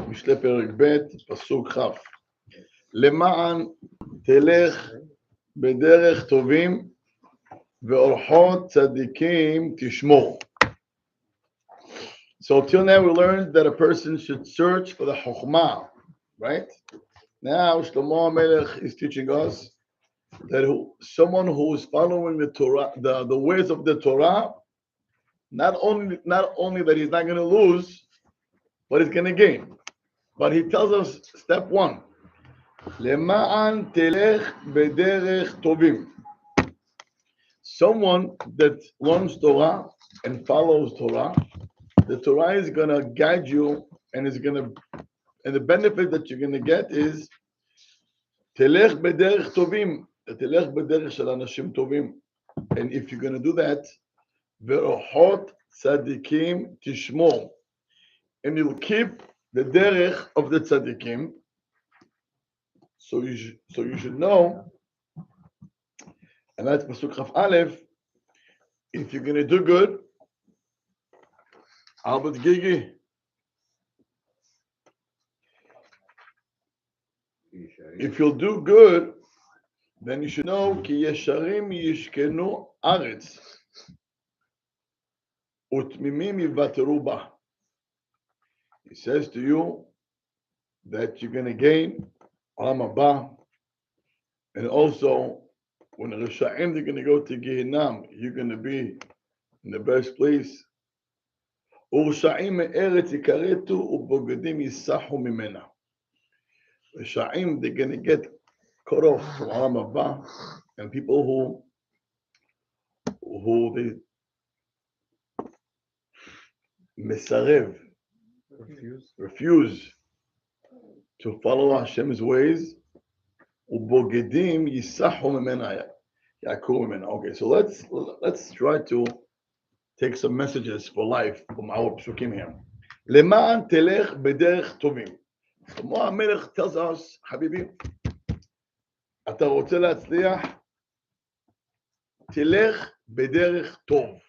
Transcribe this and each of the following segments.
משלי פרק ב', פסוק כ'. למען תלך בדרך טובים ואורחות צדיקים תשמור. So till now we learned that a person should search for the chokhmah, right? Now Shlomo HaMelech is teaching us that someone who is following the Torah, the ways of the Torah, not only that he's not going to lose, but he's going to gain. But he tells us step one, למען תלך בדרך טובים. Someone that learns Torah and follows Torah, the Torah is going to guide you, and the benefit that you're going to get is תלך בדרך טובים, תלך בדרך של אנשים טובים. And if you're going to do that, ואורחות צדיקים תשמור, and you'll keep the derech of the tzaddikim. So you should know, and that's pasuk chaf aleph. If you're going to do good, Albert Gigi, if you'll do good, then you should know ki yesharim yishkenu aretz utmimim yivateru ba. He says to you that you're going to gain Olam Haba, and also when the Risha'im they're going to go to Gehinnom, you're going to be in the best place. Ursha'im me'eretz yikaretu ubogedim yisahu mimena. Risha'im they're going to get cut off from Olam Haba, and people who they mesarev, refuse to follow Hashem's ways. Ubogedim yisahu mimena yakum mimena. Okay, so let's try to take some messages for life from our psukim here. Leman telech bederech tovim. Shlomo HaMelech tells us, Habibi, אתה רוצה להצליח, תלך בדרך טוב.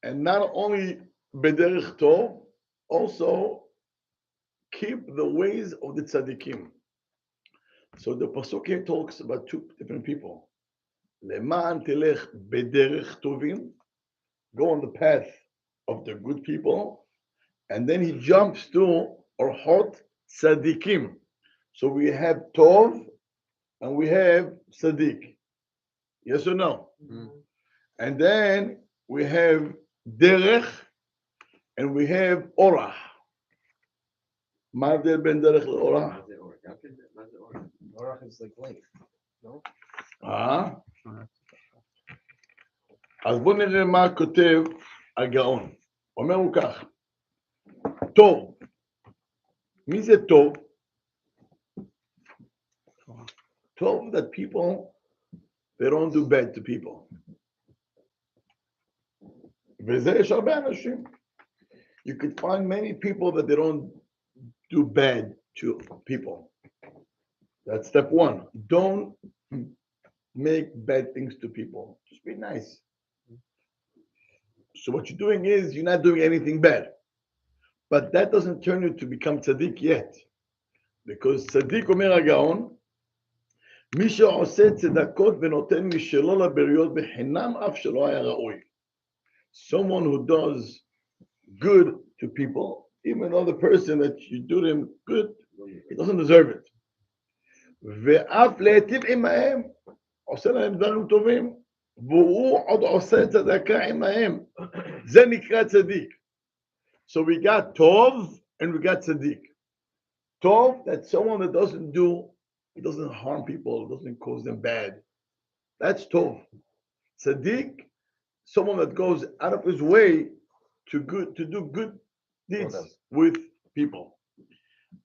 And not only bederech tov, also keep the ways of the tzaddikim. So the pasuk here talks about two different people. Leman telech bederech tovim, go on the path of the good people, and then he jumps to orchot tzaddikim. So we have tov and we have tzaddik. Yes or no? Mm-hmm. And then we have derech and we have orach. מה ההבדל בין דרך לאורח? אורח is like life, no? אז בואו נראה מה כותב הגאון. אומר הוא כך, טוב. מי זה טוב? טוב that people, they don't do bad to people. וזה יש הרבה אנשים. You could find many people that they don't do bad to people. That's step one. Don't make bad things to people. Just be nice. So what you're doing is you're not doing anything bad. But that doesn't turn you to become tzaddik yet. Because tzaddik אומר הגאון, מי שעושה צדקות ונותן משלו לבריות בחינם אף שלא היה ראוי. Someone who does good to people, even though the person that you do them good, he doesn't deserve it. ואף להיטיב עמהם, עושה להם דברים טובים, והוא עוד עושה צדקה עמהם. זה נקרא צדיק. So we got tov and we got tzaddik. Tov, that's someone that he doesn't harm people, doesn't cause them bad. That's tov. Tzaddik, someone that goes out of his way to do good deeds with people.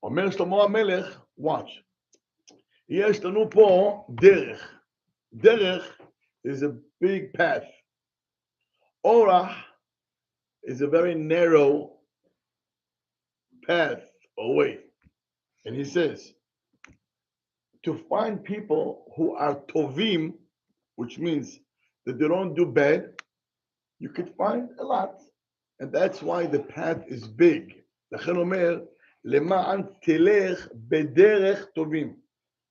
אומר שלמה המלך, watch. יש לנו פה דרך. דרך is a big path. Orach is a very narrow path away. And he says, to find people who are tovim, which means that they don't do bad, you could find a lot. And that's why the path is big. לכן אומר, למען תלך בדרך טובים.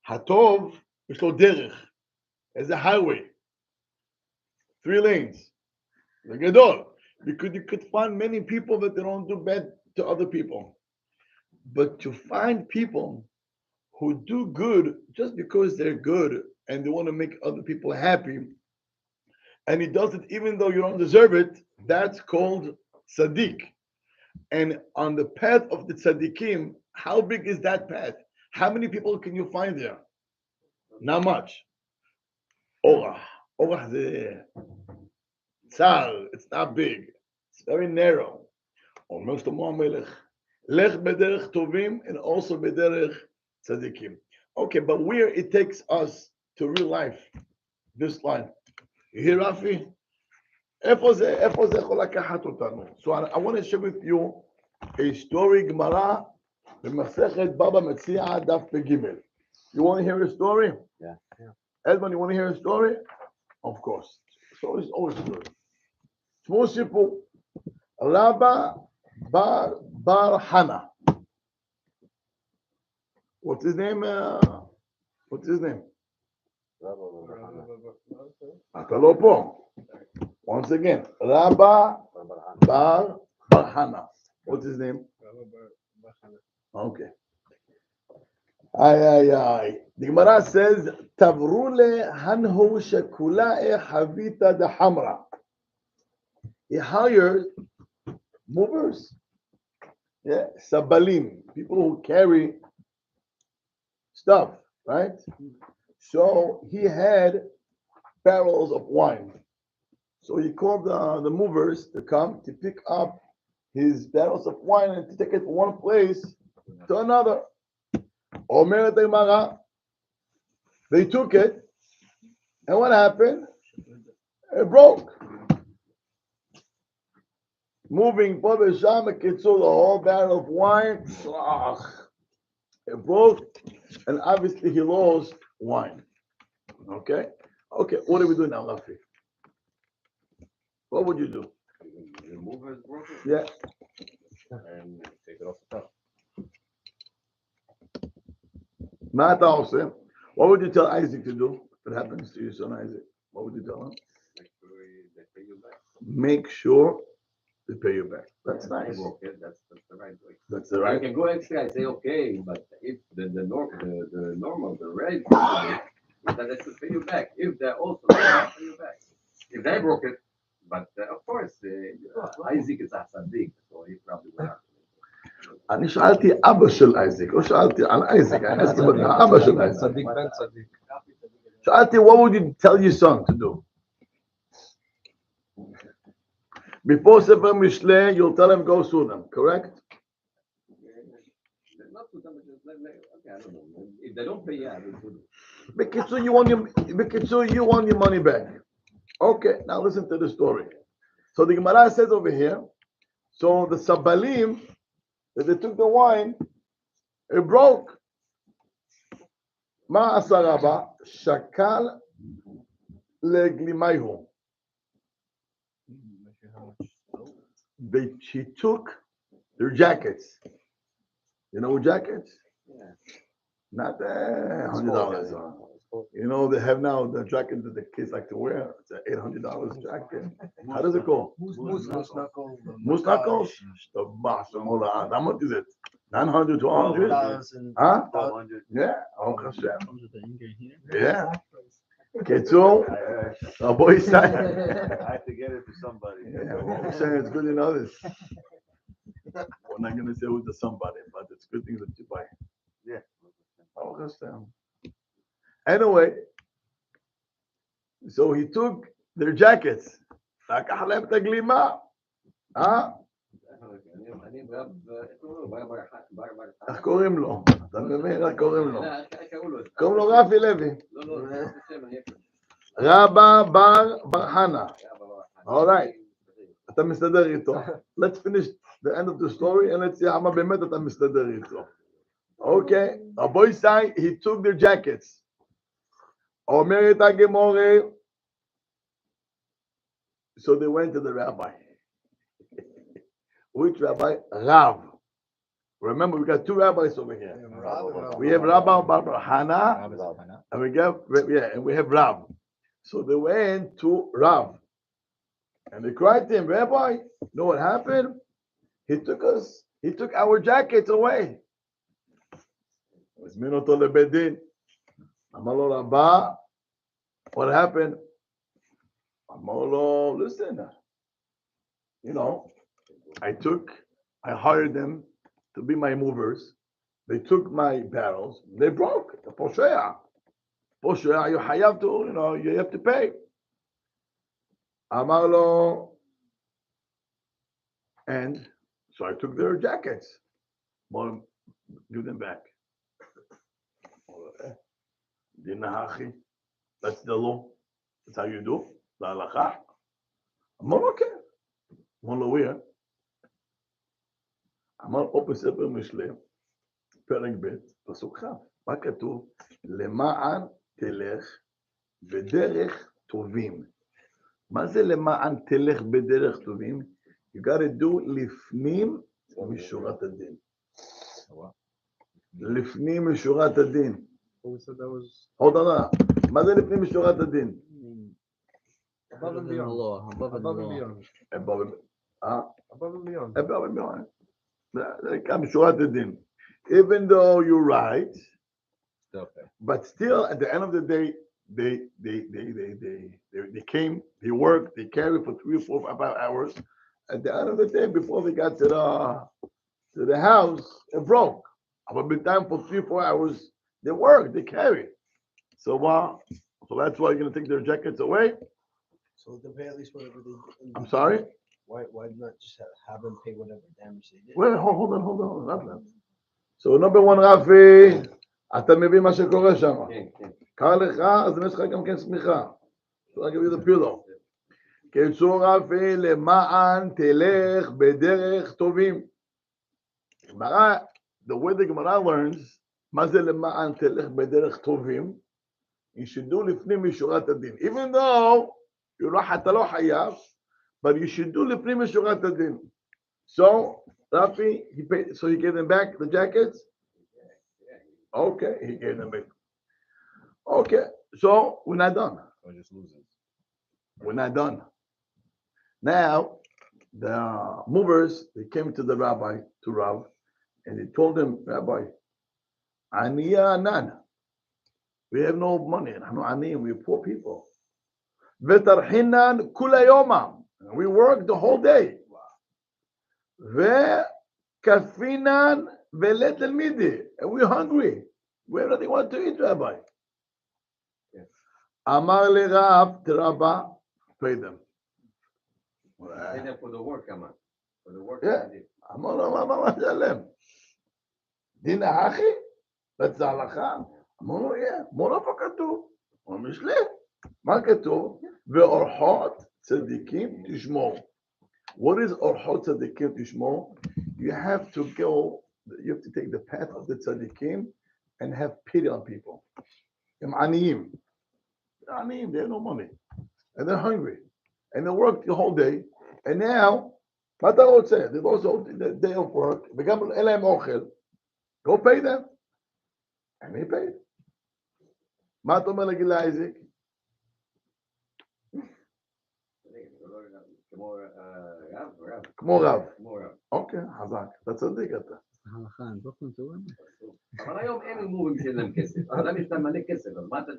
הטוב, יש לו דרך. איזה highway. 3 lanes. זה גדול. Because you could find many people that they don't do bad to other people. But to find people who do good just because they're good and they want to make other people happy, and he does it even though you don't deserve it, that's called tzaddik. And on the path of the tzaddikim, how big is that path? How many people can you find there? Not much. Orach the tzal, it's not big. It's very narrow. אומר שלמה המלך, לך בדרך טובים and also בדרך tzaddikim. Okay, but where it takes us to real life, this line. You hear, Rafi? איפה זה יכול לקחת אותנו? So I want to share with you a story גמרא במסכת בבא מציעא דף בג'. You want to hear a story? Yeah. Edmund, you want to hear a story? Of course. So it's always good. שמואל סיפור. רבא בר חנה. What's his name? אתה לא פה. Once again, רבא בר חנה. What's his name? Okay. The Gemara says, תברו להנהו שכולה חביתה דחמרה. He hired movers, sabalim, people who carry stuff, right? So he had barrels of wine. So he called the movers to come to pick up his barrels of wine and to take it from one place to another. Omeret Gemara, they took it, and what happened? It broke. Moving for the Kitzur, the whole barrel of wine, it broke, and obviously he lost wine. Okay, what do we do now, Rafi? What would you do? The mover is broken. Yeah. And take it off the top. מה אתה עושה? What would you tell Isaac to do if it happens to your son Isaac? What would you tell him? Make sure they pay you back. Make sure they pay you back. That's nice. Okay, that's the right way. That's the right. You can go extra and say okay, but if the normal, the right is that they should pay you back. If they're also not pay you back. If they broke it, but of course, Isaac is a tzaddik, so he probably will not. אני שאלתי אבא של אייזק, לא שאלתי על אייזק, אני אסכים אבא של אייזק. צדיק בן צדיק. שאלתי, what would you tell your son to do? Before ספר משלי, you'll tell him go sue them, correct? Not to them, just okay, I don't know. If they don't pay you, I will do it. בקיצור, you want your money back. Okay, now listen to the story. So the Gemara says over here, so the sabalim, that they took the wine, it broke. מה עשה רבא? שקל לגלימייהו. He took their jackets. You know jackets? Yeah. Not $100. You know, they have now the jacket that the kids like to wear. It's an $800 jacket. How does it go? Moose knuckles? The boss. How much is it? 900, 200? Huh? 1,000. Yeah. Oh, Hashem. Yeah. Ketzel. A boy side. I have to get it for somebody. Yeah, well, I'm saying it's good to know this. We're not going to say who's the somebody, but it's good things that you buy. Yeah. Oh, Hashem. Anyway, so he took their jackets. לקח להם את הגלימה. איך קוראים לו? אתה מבין איך קוראים לו? קוראים לו רפי לוי. רבא בר חנה. All right. אתה מסתדר איתו. Let's finish the end of the story and let's see how באמת אתה מסתדר איתו. Okay. Rabbi say he took their jackets. אומרת הגמורה. So they went to the rabbi. Which rabbi? Rav. Remember, we got two rabbis over here. We have Rabbi Bar Hana, and we have Rav. So they went to Rav, and they cried to him, Rabbi, you know what happened? He took our jackets away. הזמין אותו לבית דין. אמר לו רבה, what happened? אמר לו, listen, you know, I hired them to be my movers. They took my barrels. They broke. The פושע, you have to, you have to pay. אמר לו, and so I took their jackets. Well, give them back. That's the law. That's how you do. The halacha. אמר לו, כן. אמר לו, where? אמר, אופן ספר משלי, פרק ב', פסוק כ'. מה כתוב? למען תלך בדרך טובים. מה זה למען תלך בדרך טובים? You got to do לפנים משורת הדין. לפנים משורת הדין. Hold on. מה זה לפנים משורת הדין? Above and beyond. Above and beyond. Above and beyond. זה נקרא משורת הדין. Even though you're right, but still at the end of the day, they came, they worked, they carried for 3 or 4 or 5 hours. At the end of the day, before they got to the house, it broke. But by the time for 3 or 4 hours, they worked, they carried. So that's why you're going to take their jackets away. So they pay at least whatever they. I'm sorry? Why not just have them pay whatever damage they did? Wait, hold on. So number one, רפי, אתה מבין מה שקורה שם. קר לך, אז יש לך גם כן סמיכה. So I give you the pillow. קיצור רפי, למען תלך בדרך טובים. The way the Gemara learns, מה זה למען תלך בדרך טובים? You should do לפנים משורת הדין. Even though אתה לא חייב, but you should do לפנים משורת הדין. So, Rafi, he gave them back the jackets? Okay, he gave them back. Okay, so we're not done. We're not done. Now, the movers, they came to the rabbi, to Rav, and they told him, Rabbi, Aniya Nan, we have no money. We're poor people. V'tarhinan kula yoma, we work the whole day. Ve'kafinan ve'let al-midi, and we're hungry. We have nothing want to eat, Rabbi. Amar le Rav, the Rabbi, pay them. Pay them for the work, Amar. For the work. Yeah. Amar lo, Dina hachi? That's the halacha. אמר לו, מה איפה כתוב? הוא משלי. מה כתוב? ואורחות צדיקים תשמור. What is אורחות צדיקים תשמור? You have to take the path of the tzadikim and have pity on people. הם עניים. They have no money. And they're hungry. And they work the whole day. And now, מה אתה רוצה? They also the day of work. וגם אין להם אוכל. Go pay them. And they paid. מה אתה אומר לגיל אייזיק? כמו רב. אוקיי, חזק. אתה צדיק אתה. אבל היום אין מורים שאין להם כסף. אדם יש להם מלא כסף, אז מה אתה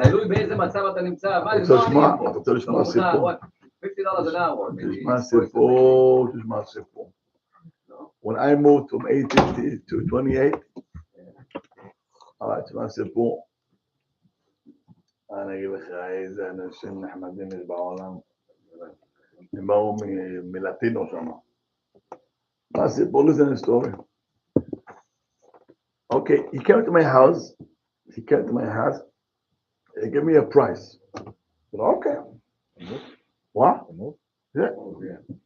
תלוי באיזה מצב אתה נמצא. אתה רוצה לשמוע סיפור? תשמע סיפור. When I moved from 18 to 28, תשמע סיפור. אני אגיד לך איזה אנשים נחמדים יש בעולם. הם באו מלטינו שם. מה הסיפור? Listen to the story. Okay, he came to my house. He gave me a price. I said, okay. What? Yeah.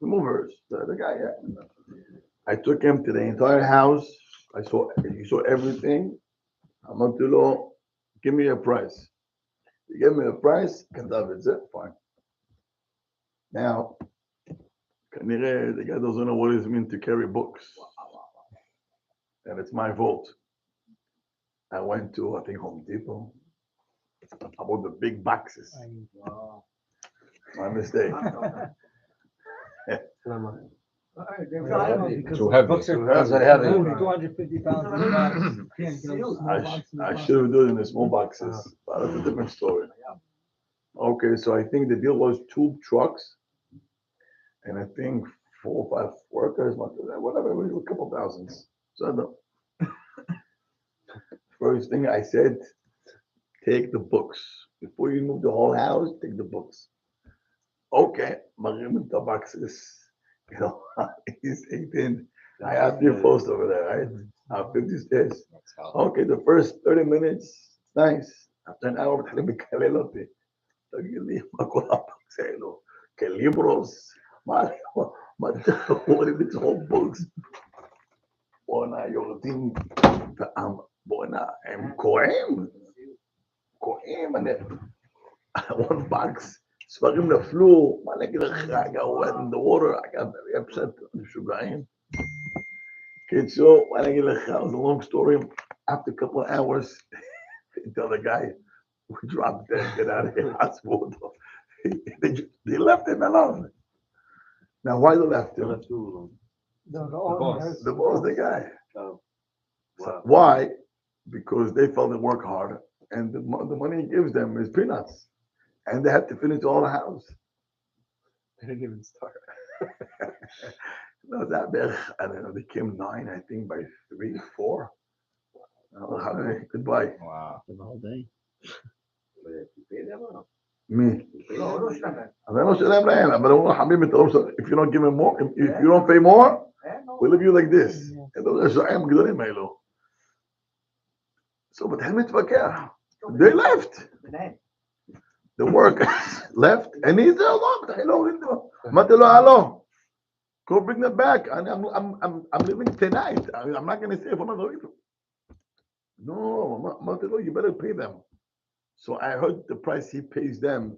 The movers. The guy, yeah. I took him to the entire house. He saw everything. אמרתי לו, give me a price. He gave me a price, כתב את זה, fine. Now, כנראה the guy doesn't know what it means to carry books. And it's my fault. I went to, I think, Home Depot. I bought the big boxes. Wow. My mistake. Too heavy. Books are That's what heavy. 250 pounds. I should have done it in the small boxes, but that's a different story. Okay, so I think the deal was 2 trucks, and I think 4 or 5 workers, whatever, a couple thousands. So the first thing I said, take the books. Before you move the whole house, take the books. Okay, Marim the boxes. You know, he's 18. I have your post over there, right? 50 stairs. Okay, the first 30 minutes, it's nice. After an hour, מתחילים לקלל אותי. תגיד לי, מה כל הבוקס האלו? כליברוס? מה צריך לראות את whole books? בואנה, יורדים, בואנה, הם קוראים. One box, ספרים נפלו, מה נגיד לך, I got wet in the water, I got very upset, משוגעים. קיצור, מה נגיד לך, it was a long story. After a couple of hours, they tell the guy, we dropped dead, get out of here, hospital. They left him alone. Now, why they left him? The boss, the guy. Oh, So, wow. why? Because they felt they work hard, and the money he gives them is peanuts, and they have to finish all the house. They didn't even start. No, that bad. I don't know. They came 9, I think, by 3, 4. Goodbye. Wow. For the whole day. Me. אז אני לא שלם להם, אבל אמרו, חביבי, אתה לא משלם. If you don't give me more, if you don't pay more, we'll leave you like this. הם רשעים גדולים האלו. So, מתחילים להתווכח. They left. The workers left, and he's there alone. אמרתי לו, הלו, go bring them back. I'm leaving tonight. I'm not going to stay for another week. No, אמרתי לו, you better pay them. So I heard the price he pays them.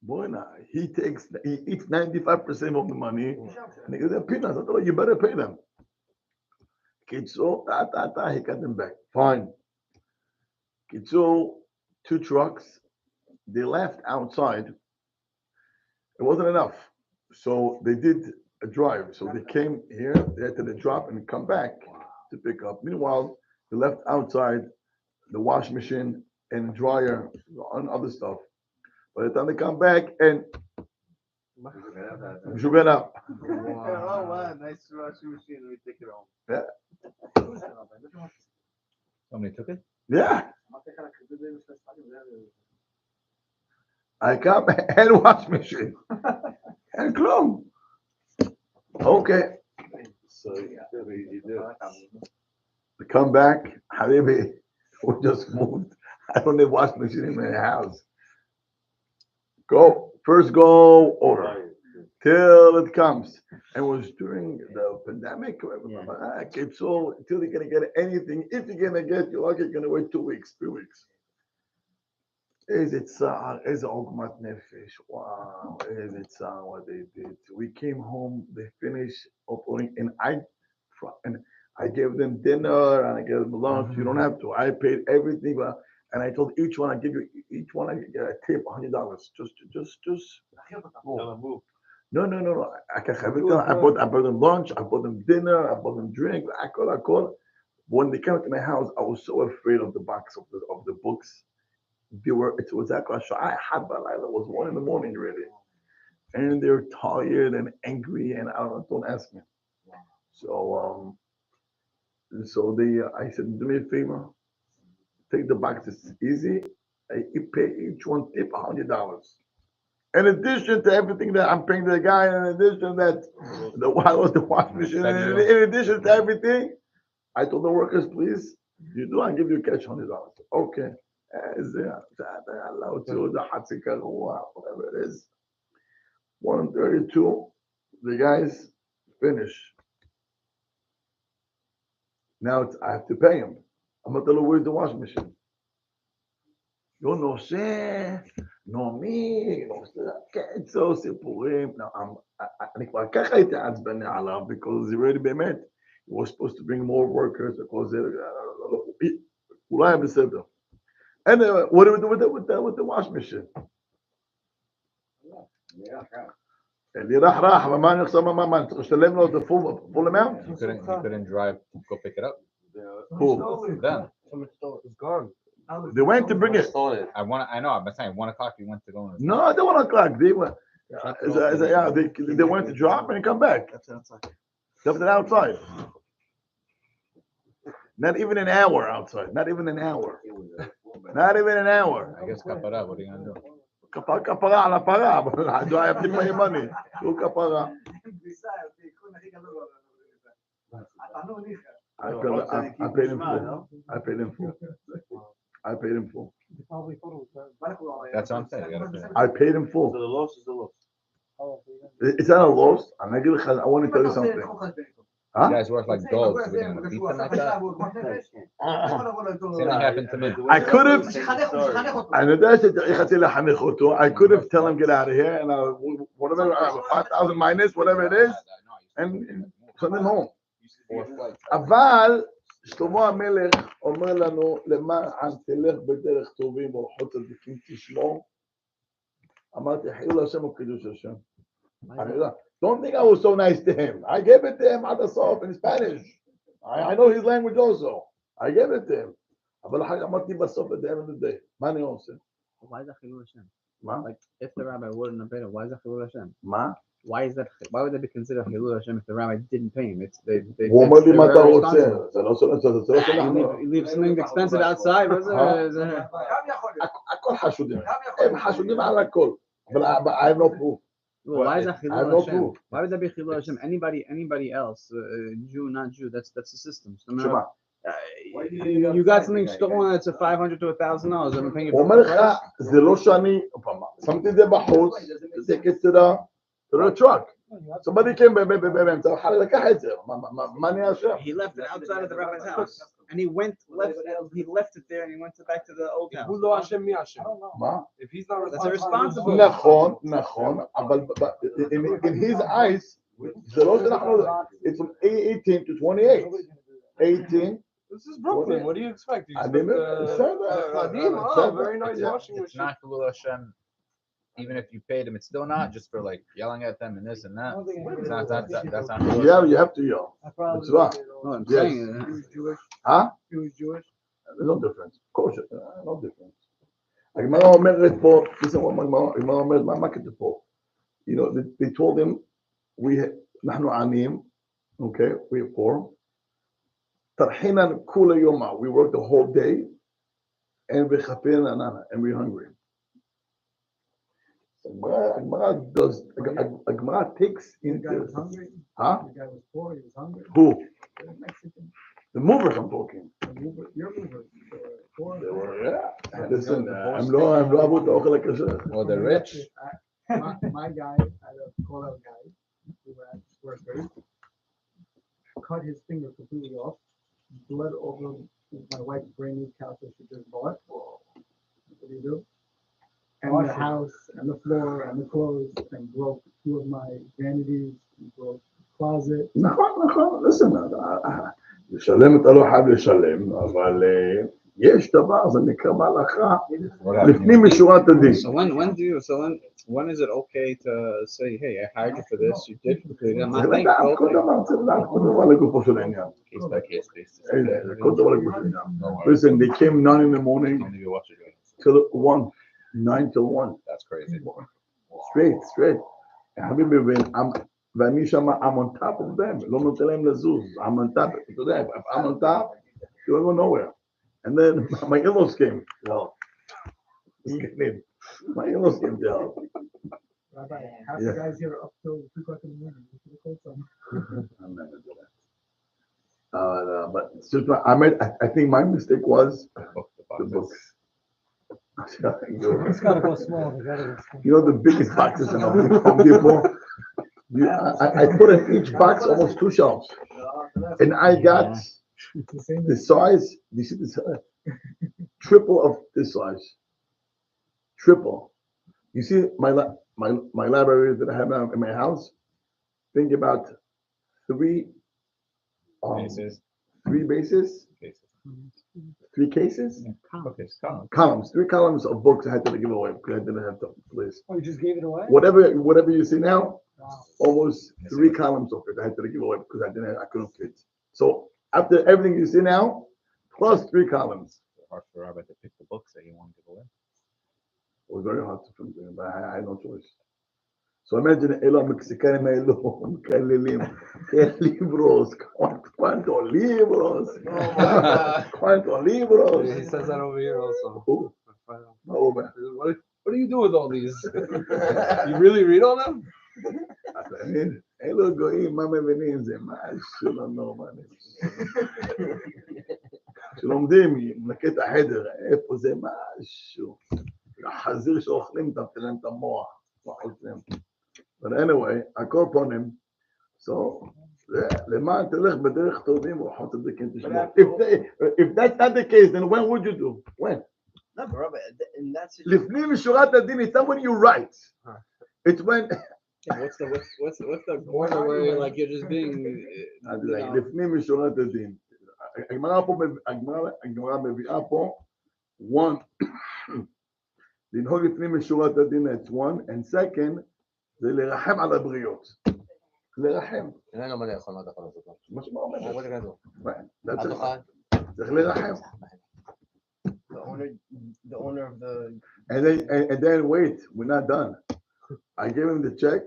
Boy, he eats 95% of the money, and he gives them peanuts. I told him, you better pay them. Kitso, he got them back. Fine. Kitso, 2 trucks, they left outside. It wasn't enough. So they did a drive. So they came here, they had to drop and come back to pick up. Meanwhile, they left outside the wash machine and dryer and other stuff. By the time they come back and sugar up. Oh, wow, nice washing machine. We take it home. Somebody took it? Yeah. I come and wash machine. And klum. Okay. So, yeah, you do. They come back, Habibi, we just moved. I don't need wash machine in my house. First go order till it comes. And it was during the pandemic. So until you're gonna get anything, if you're gonna get, you're lucky, you're gonna wait 2 weeks, 3 weeks. Is it Ogmat Nefesh? Wow, is it what they did? We came home, they finished uploading, and I gave them dinner and I gave them lunch. You don't have to. I paid everything, and I told each one, I give you each one, I get a tip, $100. Just. Move. No. I bought them lunch, I bought them dinner, I bought them drink. I call. When they came to my house, I was so afraid of the box of the books. It was actually I had, but it was 1 in the morning really, and they're tired and angry, and don't ask me. So I said, do me a favor, take the box. It's easy. I pay each one tip $100. In addition to everything that I'm paying the guy, in addition that the wash machine, in addition to everything, I told the workers, please, you do, I give you cash $100. Okay. Whatever it is. 132, the guys finish. Now I have to pay him. I'm gonna tell him, where's the washing machine? No sé, no me, no sé. So סיפורים. Now אני כבר ככה הייתי עצבני עליו, because he really באמת, he was supposed to bring more workers, because הוא לא היה בסדר. And what do we do with the wash machine? לי רח, אבל מה אני עכשיו, מה, אני צריך לשלם לו the full amount? You couldn't drive to go pick it up. Who? Then It's gone. They went to bring it. I know. I'm saying 1 o'clock. You went to go. No, they 1 o'clock. They went. Yeah, they went to drop and come back. Left it outside. Not even an hour outside. Not even an hour. Not even an hour. I guess kapara. What are you gonna do? Kapara ala para. Do I have to pay money? Who kapara? I paid him full. I paid him full. I paid him full. That's what I'm saying. You gotta pay. I paid him So full. the loss is the loss. It's not a loss. I want to tell you something. You guys work like dogs. We're gonna beat them like that. Same thing happened to me. I could have. I could have tell him get out of here and whatever 5,000 minus whatever it is and send him home. אבל שלמה המלך אומר לנו למען תלך בדרך טובים ואורחות צדיקים תשמור. אמרתי חילול השם וקידוש השם. Don't think I was so nice to him. I gave it to him at the soft in Spanish. I know his language also. I gave it to him. אבל אחר כך אמרתי בסוף at the end of the day. מה אני עושה? Why is that Chilul Hashem? מה? Like, if the rabbi wouldn't have paid it, why is that Chilul Hashem? מה? Why is that? Why would that be considered Chilul Hashem if the rabbi didn't pay him? It's they. הוא אומר לי they're מה אתה very רוצה? responsible. זה לא שלנו. You leave something expensive outside. What's it? הכל חשודים. הם חשודים על הכל. But I have no proof. Well, why is that I have Chilul no Hashem? proof. Why would that be Chilul Hashem? Anybody else, Jew, not Jew, that's the system. So, no matter, שמה? you got something stolen that's a $500 to $1,000. I'm paying you הוא אומר לך, זה לא שאני, שמתי את זה בחוץ, take it to the truck. Somebody came באמצע, הוא חייב לקח את זה, מה אני אשם? He left it outside of the rabbi's house, and he left it there, and he went back to the old house. הוא לא אשם, מי אשם? מה? If he's not That's responsible. irresponsible. נכון, אבל in his eyes, זה לא שאנחנו, it's from 18 to 28. 18. This is Brooklyn. What do you expect? You I expect didn't- very nice Yeah. washing It's machine. not Chilul Hashem. Even if you paid them, it's still not just for like yelling at them and this and that. It's not that's not Chilul Yeah, Hashem. you have to yell. It's right. No, I'm Yes. saying, Huh? He was Jewish. There's no difference. Of course, no difference. הגמרא אומרת פה, הגמרא אומרת, מה כתוב פה? You know, they told him, אנחנו עניים, okay, we're poor. תרחינן כולה יומה, we work the whole day, and וחפין עננה, and we're hungry. הגמרא takes The guy into, was hungry. huh? The guy was poor. He was hungry. Who? The Mexican. The movers I'm talking. The mover, your movers. They were poor. They were, yeah. Listen, הם לא אהבו את האוכל הכשר. Well, they're rich. My guy, had a call-out guy, who had workers, cut his finger completely off, blood over my wife's brand new couch that she just bought. What do you do? And the house, and the floor, and the clothes, and broke 2 of my vanities, and broke the closet. נכון, listen, לשלם אתה לא חייב לשלם, אבל יש דבר, זה נקרא בהלכה, לפנים משורת הדין. so when is it okay to say, hey, I hired you for this, you did it, I'm זה not לדעת, thankful. כל דבר צריך לדעת, כל דבר לגופו של העניין. Case by case basis. כל דבר לגופו של העניין. Listen, they came 9 in the morning Only you watch it. till 1, 9 till 1. That's crazy. Straight. חביבי, ואני שם, I'm on top of them, לא נותן להם לזוז, I'm on top, אתה יודע, I'm on top, you don't go nowhere. And then my in-laws came. No. My in-laws came to help. Rabbi, half Yeah. the guys here are up till 2 o'clock in the morning. You should have called some. I'm not gonna do that. But seriously, I think my mistake was the books. It's gotta go small. They gotta go small. You know the biggest boxes in Home Depot? I put in each box almost 2 shelves. And I got The same the size, you see this, triple of this size. Triple. You see my library that I have in my house? think about three Bases. three bases, Cases. 3 cases, Okay, column. columns, 3 columns of books I had to give away because I didn't have the place. Oh, you just gave it away? Whatever you see now, Wow. almost 3 columns of it I had to give away because I couldn't fit. So after everything you see now, plus 3 columns. Hard for Rabbi to pick the books that you want to give away. It was very hard to find them, but I had no choice. So imagine Elo Mexican Elo libros, cuánto libros, cuánto libros. He says that over here also. Who? No, man. What do you do with all these? You really read all them? I mean, אלו גויים, מה מבינים? זה משהו לא נורמלי. כשלומדים, נקט החדר, איפה זה משהו? החזיר שאוכלים, תפתח להם את המוח. But anyway, הכל פונים. So, למען תלך בדרך טובים, רוחות צדיקים תשמור. If that's not the case, then when would you do? When? No, but Rabbi, in that situation, לפנים משורת הדין, it's not when you write. It's when... What's the corner where you're like you're just being לפנים משורת הדין. הגמרא מביאה פה one, לנהוג לפנים משורת הדין, it's one, and second, זה לרחם על הבריות. לרחם. אין לו מה לאכול, מה אתה יכול לעשות? מה שאומר. מה זה כתוב? צריך תאכל. לרחם. The owner of the... And then wait, we're not done. I gave him the check,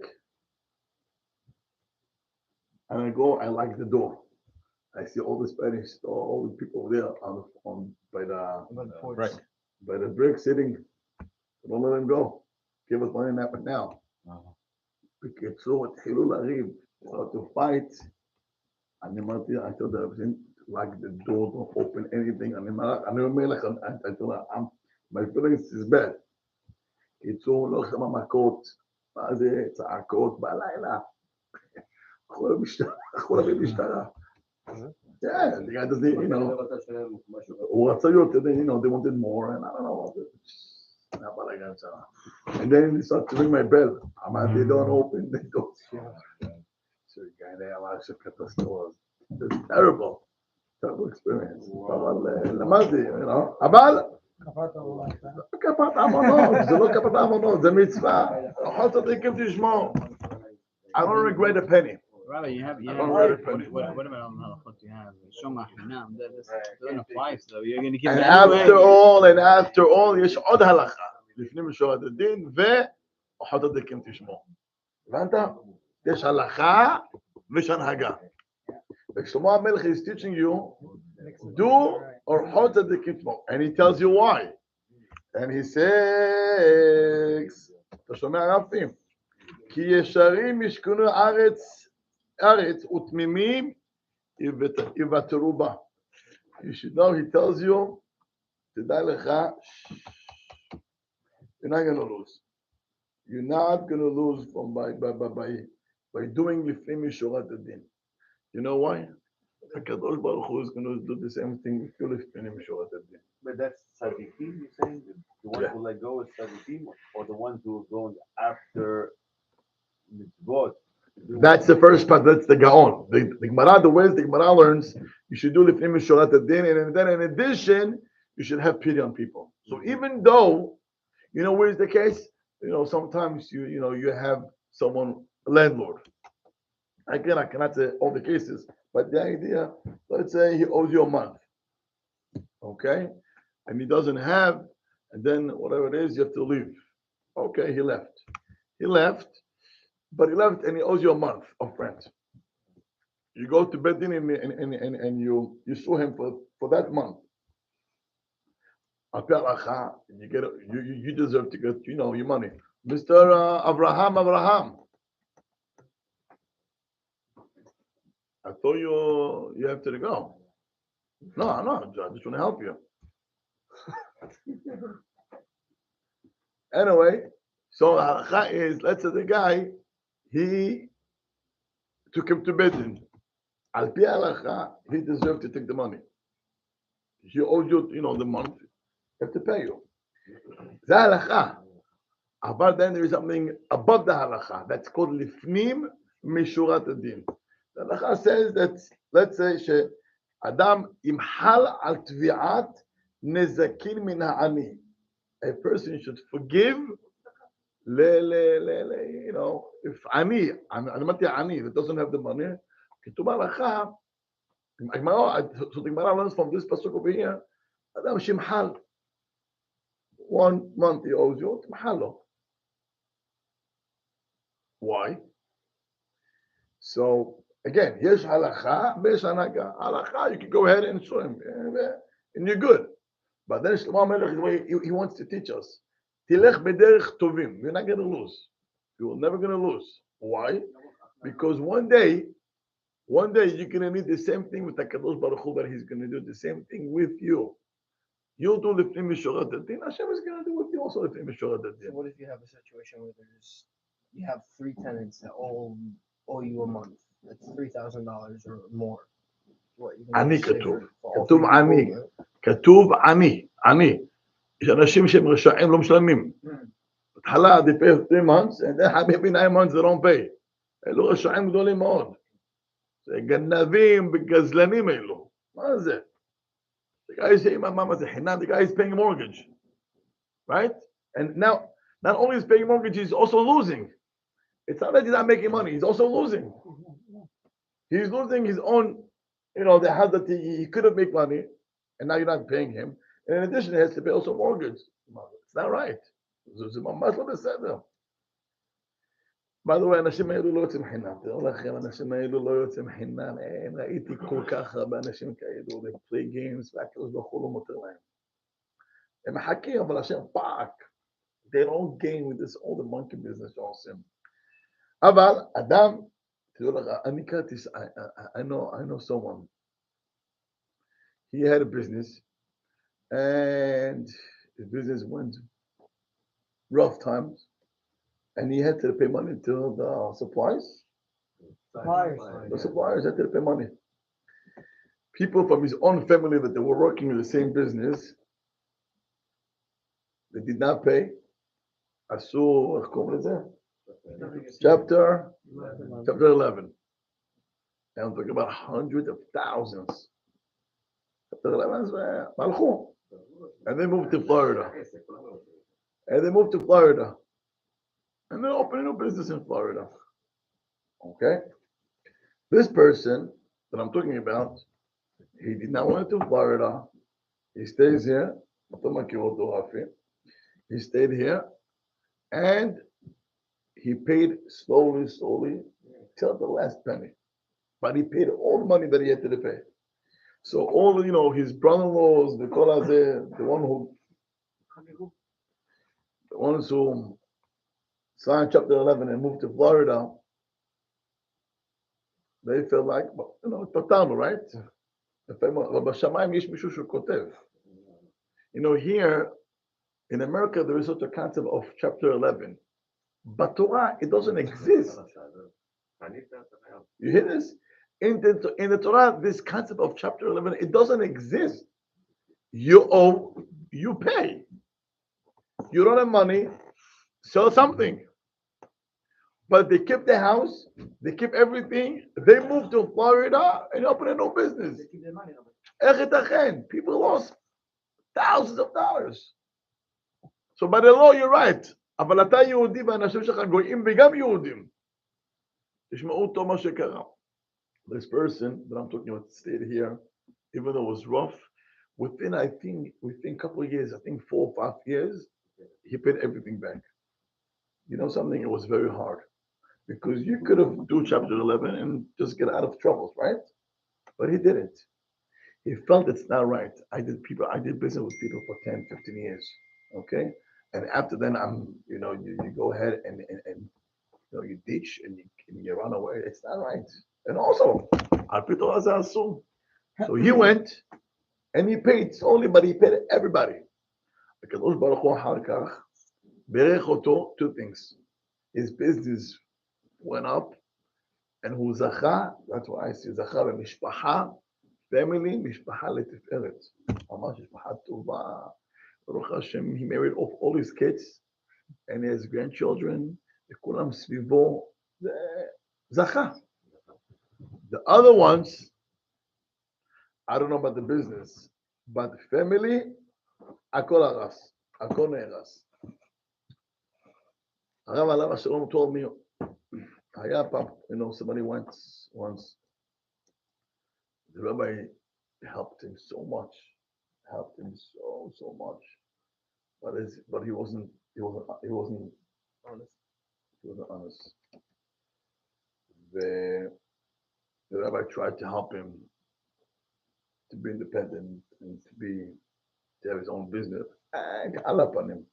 and I go, I like the door. I see all the Spanish, all the people there by the brick sitting. Don't let them go. Give us money now. בקיצור, התחילו לריב, to fight. I told the representative, like the door, don't open anything. אני אומר לך, my feelings is bad. קיצור, לא כמה מכות, מה זה, צעקות בלילה. הלכו להביא משטרה. Yeah, the guy doesn't, הוא רצה יותר, they wanted more, and I don't know. And then they start to ring my bell. They don't open, they don't. So the guy there, it's terrible experience. למדתי, אבל כפת עמונות, זה לא כפת עמונות, זה מצווה. אוכל צדיקים תשמור. I don't regret a penny. Rabbi, you have what about on halachot you have? Shoma Hinam. That doesn't apply, so you're going to give And it anyway. after all, יש עוד הלכה. לפנים משורת הדין, ואוכל צדיקים תשמור. הבנת? יש הלכה ויש הנהגה. ושלמה המלך is teaching you, do אורחות צדיקים תשמור. And he tells you why. And he says, אתה שומע רבים? כי ישרים ישכנו ארץ ותמימים יוותרו בה. You should know, he tells you, תדע לך, you're not going to lose. You're not going to lose by doing לפנים משורת הדין. You know why? הקדוש ברוך הוא is going to do the same thing with you לפנים משורת הדין. But that's tzaddikim, you're saying? The ones who let go is tzaddikim, or the ones who are going after mitzvot? That's the first part. That's the Gaon. The Gemara, the ways the Gemara learns, you should do lifnim mishorat adin, and then in addition, you should have pity on people. So even though, where's the case? Sometimes you have someone, a landlord. Again, I cannot say all the cases, but the idea, let's say he owes you a month, okay, and he doesn't have, and then whatever it is, you have to leave. Okay, he left. But he left and he owes you a month of rent. You go to Beit Din and you sue him for that month. You deserve to get your money. Mr. Abraham. I thought you have to go. No, I just want to help you. Anyway, so halacha is, let's say the guy, he took him to Beit Din. Al pi halacha, he deserved to take the money. He owes you, the month. You have to pay you. That's halacha. But then there is something above the halacha that's called lifnim משורת הדין. The halacha says that, let's say שאדם ימחל על תביעת נזקין מן העני. A person should forgive, you know, if עני, אני אמרתי עני, that doesn't have the money, כתוב הלכה, so the Gemara learns from this pasuk over here, אדם שימחל, 1 month he owes you, תמחל לו. Why? So, again, יש הלכה ויש הנהגה. הלכה, you can go ahead and show him, and you're good. But then Shlomo HaMelech, he wants to teach us. תלך בדרך טובים. You're not going to lose. You're never going to lose. Why? Because one day you're going to need the same thing with HaKadosh Baruch Hu, that he's going to do the same thing with you. You'll do לפנים משורת הדין, Hashem is going to do with you also לפנים משורת הדין. So what if you have a situation where you have 3 tenants that owe you a month? That's $3,000 or more. What, עני כתוב. כתוב עני. כתוב עני. עני. יש אנשים שהם רשעים לא משלמים. בהתחלה they pay 3 months, and then maybe 9 months they don't pay. אלו רשעים גדולים מאוד. זה גנבים וגזלנים אלו. מה זה? The guy is saying, מה זה חינם? The guy is paying a mortgage. Right? And now, not only is paying a mortgage, he's also losing. It's not that he's not making money, he's also losing. He's losing his own, you know, the house that he couldn't make money, and now you're not paying him. And in addition, he has to pay also mortgage. It's not right. By the way, אנשים האלו לא יוצאים חינם. תראו לכם, אנשים האלו לא יוצאים חינם. ראיתי כל כך הרבה אנשים כאלו, they play games, והקדוש ברוך הוא לא מותר להם. הם מחכים, אבל השם פאק. They don't gain with this all the monkey business שעושים. אבל אדם, תראו לך, אני קראתי, I know someone. He had a business, and his business went rough times, and he had to pay money to the suppliers. The suppliers had to pay money. People from his own family that they were working in the same business, they did not pay. עשו, איך קוראים לזה? Chapter 11. And I'm talking about hundreds of thousands. Chapter 11 is הלכו. And they moved to Florida. And they're opening a business in Florida. Okay? This person that I'm talking about, he did not want to Florida. He stays here. He stayed here. And he paid slowly till the last penny. But he paid all the money that he had to pay. So all, you know, his brother-in-laws, the ones who signed chapter 11 and moved to Florida, they felt like, well, you know, פתרנו, right? בשמיים יש מישהו שכותב. You know, here in America, there is such a concept of chapter 11. But Torah, it doesn't exist. You hear this? In the Torah, this concept of chapter 11, it doesn't exist. You owe, you pay. You don't have money, sell something. But they keep the house, they keep everything. They moved to Florida and opened a new business. People lost thousands of dollars. So by the law, you're right. אבל אתה יהודי והאנשים שלך גויים וגם יהודים. תשמעו טוב מה שקרה. This person that I'm talking about stayed here, even though it was rough, within a couple of years, I think 4 or 5 years, he paid everything back. You know something? It was very hard. Because you could have do chapter 11 and just get out of troubles, right? But he didn't. He felt it's not right. I did business with people for 10, 15 years. Okay? And after then, you go ahead and you ditch and you run away. It's not right. And also, so he went and he paid slowly, but he paid everybody. Because two things. His business went up, and who zacha, that's why I say zacha b'mishpacha, family, mishpacha leteferet. Mamash mishpacha tova. Baruch Hashem, he married off all his kids, and he has grandchildren. Kulam svivo. Zacha. The other ones, I don't know about the business, but family, הכל הרס, הכל נהרס. הרב עליו השלום told me, היה פעם, somebody went once, the rabbi helped him so much, so much, but he wasn't honest. The rabbi tried to help him to be independent and to have his own business. עלה פנים.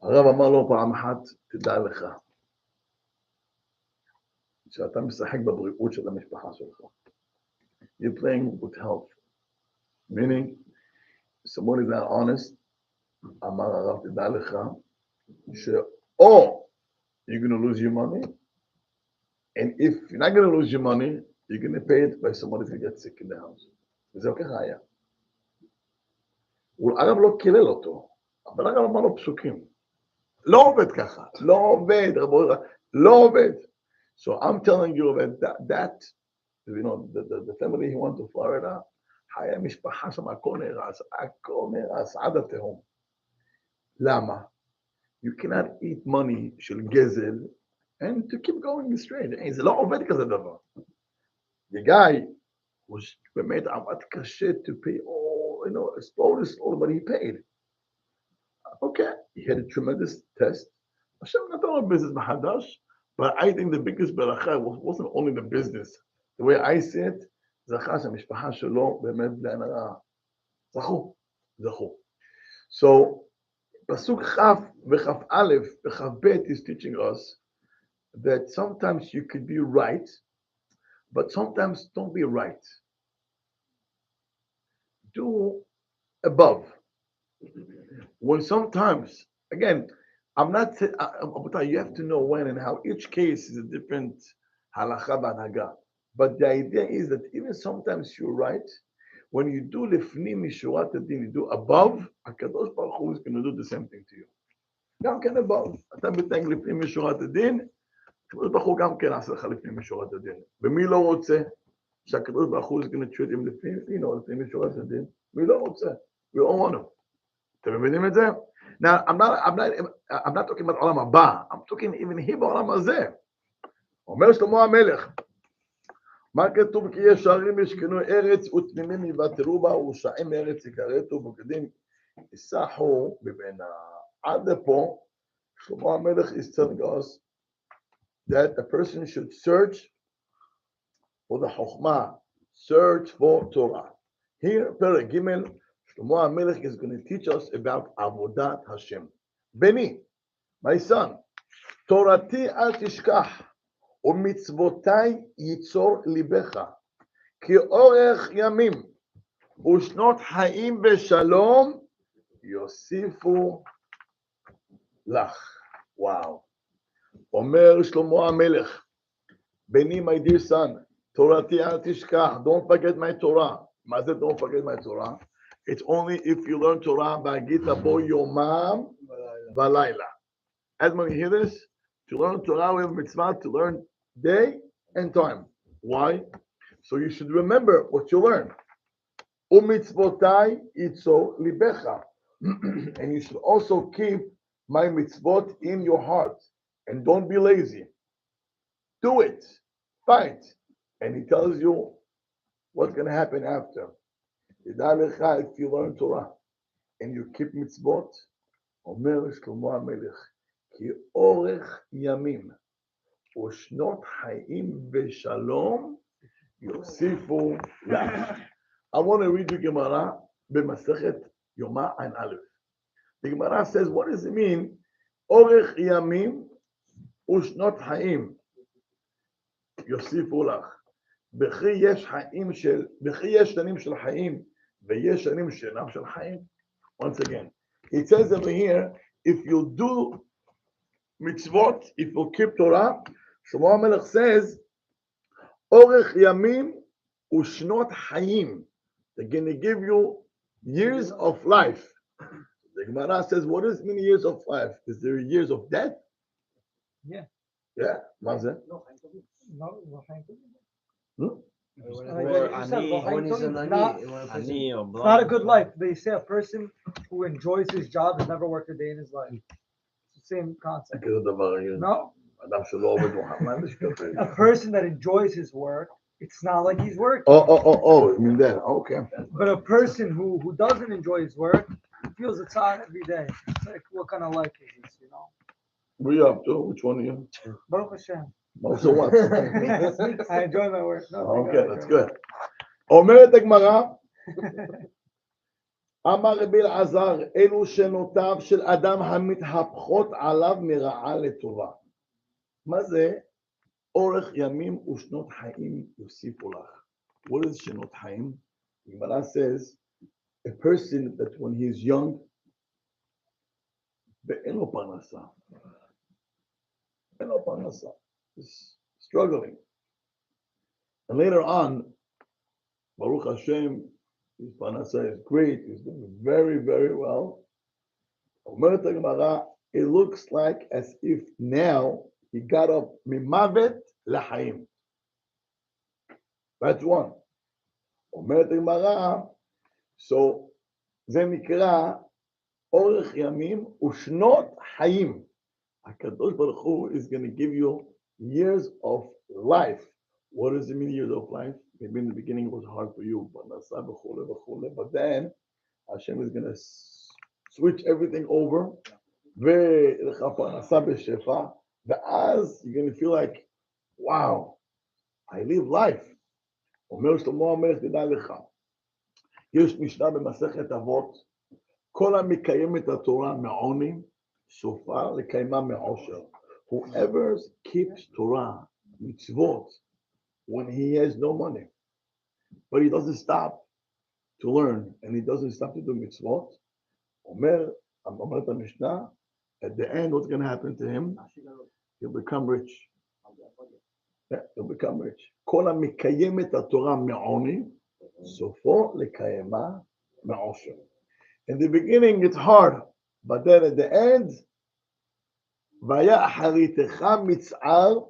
הרב אמר לו פעם אחת, תדע לך, שאתה משחק בבריאות של המשפחה שלך. You're playing with health. Meaning, someone is not honest, אמר הרב, תדע לך, שאו you're going to lose your money, and if you're not going to lose your money, you're going to pay it by somebody who gets sick in the house. וזה ככה היה. הרב לא קילל אותו, אבל הרב אמר לו פסוקים. לא עובד ככה, לא עובד, לא עובד. So I'm telling you that the family who went to Florida, היה משפחה שם הכל נהרס עד התהום. למה? You cannot eat money של גזל and to keep going straight. זה לא עובד כזה דבר. The guy was באמת עבד קשה to pay all, but he paid. Okay, he had a tremendous test. Hashem נתן לו business מחדש, but I think the biggest ברכה wasn't only the business. The way I see it, זכה שהמשפחה שלו באמת בלי הנאה. זכו. So, פסוק כ' וכ' א' וכ' ב' is teaching us that sometimes you could be right, but sometimes don't be right. Do above. When sometimes, again, I'm not saying, you have to know when and how. Each case is a different halacha b'anhaga. But the idea is that even sometimes you're right. When you do lefnim mishurat adin, you do above, HaKadosh Baruch Hu is going to do the same thing to you. גם כן above. אתה מתנהג לפנים משורת הדין, הקדוש ברוך הוא גם כן עשה לך לפנים משורת הדין. ומי לא רוצה שהקדוש ברוך הוא is going to treat him לפנים משורת הדין? מי לא רוצה? We all want to. אתם מבינים את זה? Now, I'm not talking about עולם הבא. I'm talking even here בעולם הזה. אומר שלמה המלך, מה כתוב? כי ישרים ישכנו ארץ ותמימים יוותרו בה ורשעים מארץ יכרתו ובוגדים יסחו בבינה. עד לפה, שלמה המלך is telling us that a person should search for the חוכמה, search for Torah. Here, פרק ג', שלמה המלך is going to teach us about עבודת השם. בני, my son, תורתי אל תשכח, ומצוותיי ייצור ליבך, כי אורך ימים ושנות חיים בשלום יוסיפו לך. וואו. אומר שלמה המלך, בני, my dear son, תורתי אל תשכח, don't forget my Torah. מה זה don't forget my Torah? It's only if you learn Torah בהגית בו יומם ולילה. Admoni, you hear this? To learn Torah, we have mitzvah to learn day and time. Why? So you should remember what you learn. ומצוותיי ייצור ליבך. And you should also keep my mitzvot in your heart. And don't be lazy. Do it. Fight. And he tells you what's going to happen after. If you learn Torah and you keep mitzvot, אומר שלמה המלך, כי אורך ימים ושנות חיים בשלום יוסיפו לך. I want to read you Gemara במסכת יומא עין א'. The Gemara says, what does it mean? אורך ימים ושנות חיים יוסיפו לך. בכי יש שנים של חיים ויש שנים שאינם של חיים. Once again, it says over here, if you do mitzvot, if you keep Torah, שלמה המלך says, אורך ימים ושנות חיים. They're going to give you years of life. The Gemara says, what does it mean years of life? Is there years of death? Yeah. Yeah, מה זה? לא, לא חיים טובים. When he's an ani, אני או It's not a good life. They say a person who enjoys his job has never worked a day in his life. It's the same concept. כזה דבר, No? אדם שלא עובד מוחמד, יש כזה. A person that enjoys his work, it's not like he's working. Oh, I mean that, okay. But a person who doesn't enjoy his work, feels it's hard every day. It's like, what kind of life is this, you know? What are you up to? Which one are you? Baruch Hashem. So what? I enjoy my work. No, Okay, that's good. אומרת הגמרא, אמר רבי אלעזר, אלו שנותיו של אדם המתהפכות עליו מרעה לטובה. מה זה? אורך ימים ושנות חיים יוסיפו לך. What is שנות חיים? Gemara says, a person that when he is young, ואין לו פרנסה. אין לו פרנסה. He's struggling. And later on, Baruch Hashem, his parnasa is great. He's doing very, very well. Omeret HaGemara, it looks like as if now he got up mimavet lahaim. That's one. Omeret HaGemara, so זה נקרא אורך ימים ושנות חיים. HaKadosh Baruch Hu is going to give you years of life. What does it mean, years of life? Maybe in the beginning it was hard for you, but then Hashem is going to switch everything over. ואז you're going to feel like, wow, I live life. אומר שלמה המלך, תדע לך, יש משנה במסכת אבות, כל המקיים את התורה מעוני, סופה לקיימה מעושר. Whoever keeps Torah, mitzvot, when he has no money, but he doesn't stop to learn, and he doesn't stop to do mitzvot, אומרת המשנה, at the end, what's going to happen to him? He'll become rich. Yeah, he'll become rich. כל המקיים את התורה מעוני, סופו לקיימה מעושר. In the beginning, it's hard, but then at the end, והיה אחריתך מצער,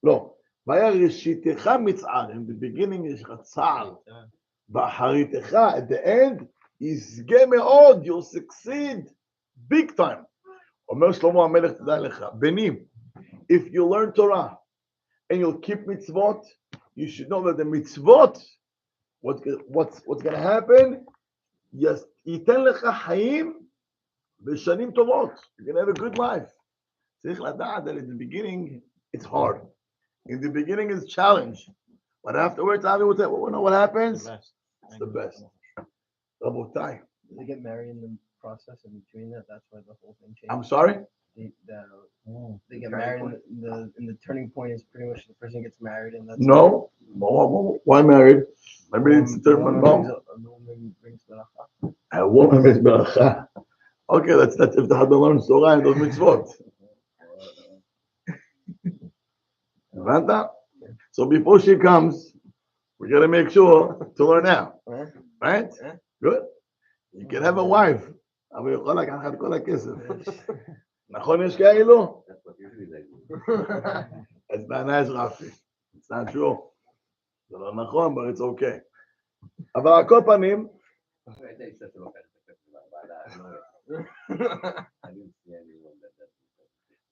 לא, והיה ראשיתך מצער. In the beginning יש לך צער, ואחריתך, at the end, ישגה מאוד, you'll succeed big time. אומר שלמה המלך, תדע לך, בני, if you learn Torah and you'll keep mitzvot, you should know that the mitzvot, what's going to happen, yes, ייתן לך חיים בשנים טובות. You're going to have a good life. צריך לדעת that in the beginning, it's hard. In the beginning, it's a challenge. But afterwards, what happens? It's the best. Rabotai. They get married in the process in between that. That's why the whole thing changed. I'm sorry? They get married in the turning point is pretty much the person gets married and that's No. Why married? Maybe it's the third one. A woman brings beracha. Okay, that's if the husband learns Torah and does mitzvot. So before she comes, we got to make sure to learn now. Right? Good. You can have a wife. אבל יכול לקחת כל הכסף. נכון יש כאלו? אז בעיניי יש רפי. It's not true. זה לא נכון, but it's okay. אבל על כל פנים,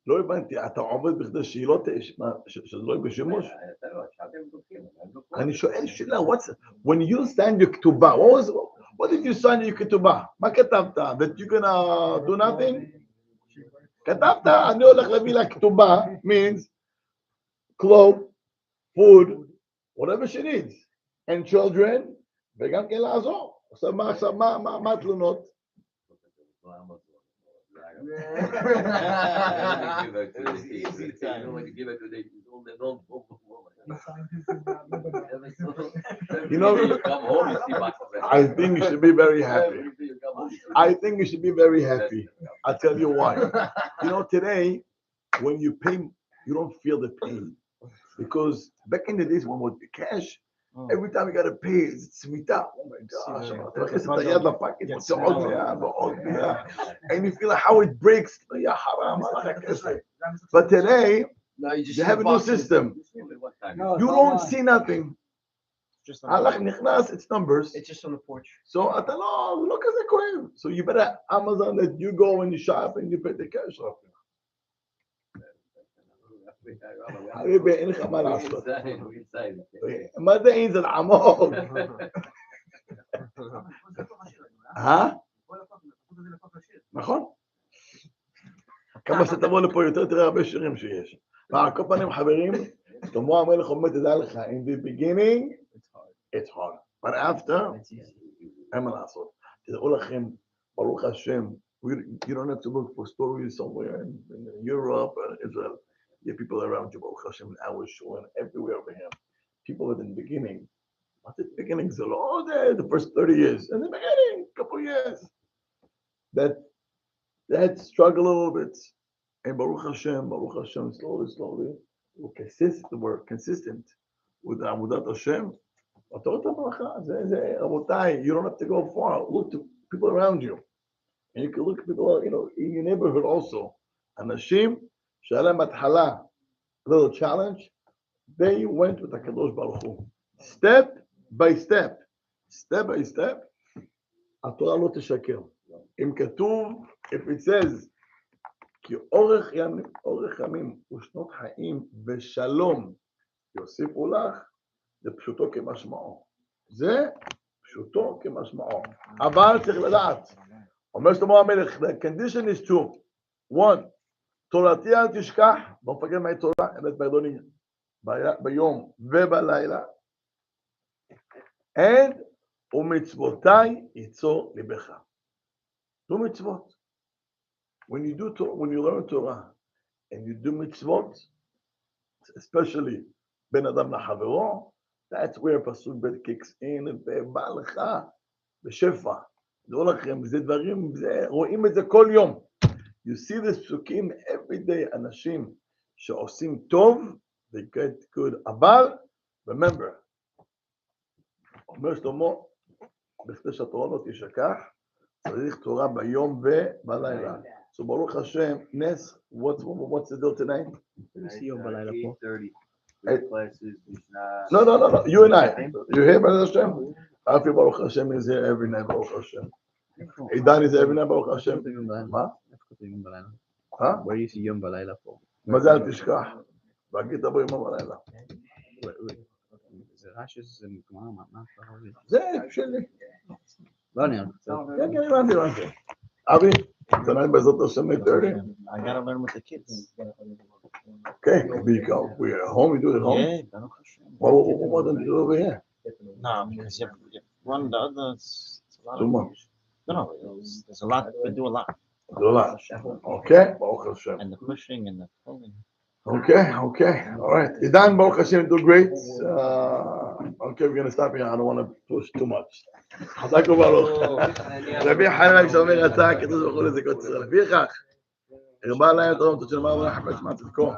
לא הבנתי, אתה עובד בכדי שהיא לא שזה לא יהיה בשימוש? אני שואל שאלה, when you signed your כתובה, what did you sign your כתובה? מה כתבת? That you're gonna do nothing? כתבת, אני הולך להביא לה כתובה, means clothes, food, whatever she needs, and children, וגם כן לעזור. עכשיו, מה התלונות? You know, I think you should be very happy. I'll tell you why. You know, today, when you pay, you don't feel the pain. Because back in the days when with the cash, every time you got to pay, it's smita. Oh my gosh. And you feel like how it breaks. But today, No, you just They have a new system. No, You don't see nothing. Just הלך נכנס, it's numbers. It's just on the porch. So אתה לא כזה כואב. So you better Amazon that you go and you shop and you pay the cash off. חביבי, אין לך מה לעשות. מה זה אין? זה לעמוק. נכון. כמה שתבוא לפה יותר תראה הרבה שירים שיש. על כל פנים חברים, שלמה המלך אומר, תדע לך, in the beginning, it's hard. But after, אין מה לעשות. תדעו לכם, ברוך השם, you don't have to look for stories somewhere in Europe or Israel. You have people around you, Baruch Hashem, in our shul and everywhere over here. People at the beginning. Not at the beginning, so all day, the first 30 years. In the beginning, couple years. That struggle a little bit. And Baruch Hashem, slowly. We're consistent with the Amudat Hashem. You don't have to go far. Look to people around you. And you can look at people, in your neighborhood also. Anashim, Shalem Athala, little challenge. They went with the Kadosh Baruch Hu. Step by step. התורה לא תשקר. אם כתוב, if it says, כי אורך ימים ושנות חיים ושלום יוסיפו לך, זה פשוטו כמשמעו. אבל צריך לדעת. אומר שלמה המלך, the condition is two. One, תורתי אל תשכח, לא מפגר מהי תורה, אמת באדוני, ביום ובלילה. And ומצוותיי ייצור ליבך. Do mitzvot. When you learn Torah and you do mitzvot, especially ben adam לחברו, that's where pasuk bet kicks in, ובא לך בשפע. דעו לכם, זה דברים, רואים את זה כל יום. You see the פסוקים every day, אנשים שעושים טוב, they get good. אבל, remember, אומר שלמה, בכדי שהתורה לא תשכח, צריך תורה ביום ובלילה. So Baruch Hashem, Nes, what's the deal tonight? 8:30. Classes, No. You and I. You hear Baruch Hashem? I feel Baruch Hashem is here every night, Baruch Hashem. Idan is every night, Baruch Hashem. מה? Where do you see יום בלילה פה? מה זה אל תשכח? והגיד תבוא יום בלילה. זה רעש שזה מגמר, מה אתה רואה? זה שלי. לא נראה. כן, הבנתי. אבי, tonight בעזרת השם 8:30. I gotta learn with the kids. Okay, we're at home, you do it at home? Yeah, Baruch Hashem. What more than you do over here? No, because you run the other. It's a lot Too of much. No, there's a lot. We do a lot. Do a lot. Okay, Baruch Hashem. And the pushing and the pulling. Okay. All right. Idan, Baruch Hashem, do great. Okay, we're going to stop here. I don't want to push too much. חזק וברוך. רבי חנן שאומר יצא, כתוב בכל איזה קוצר. לפיכך, הרבה להם תורה ומצוות של מעלה וחפש מעצת כה.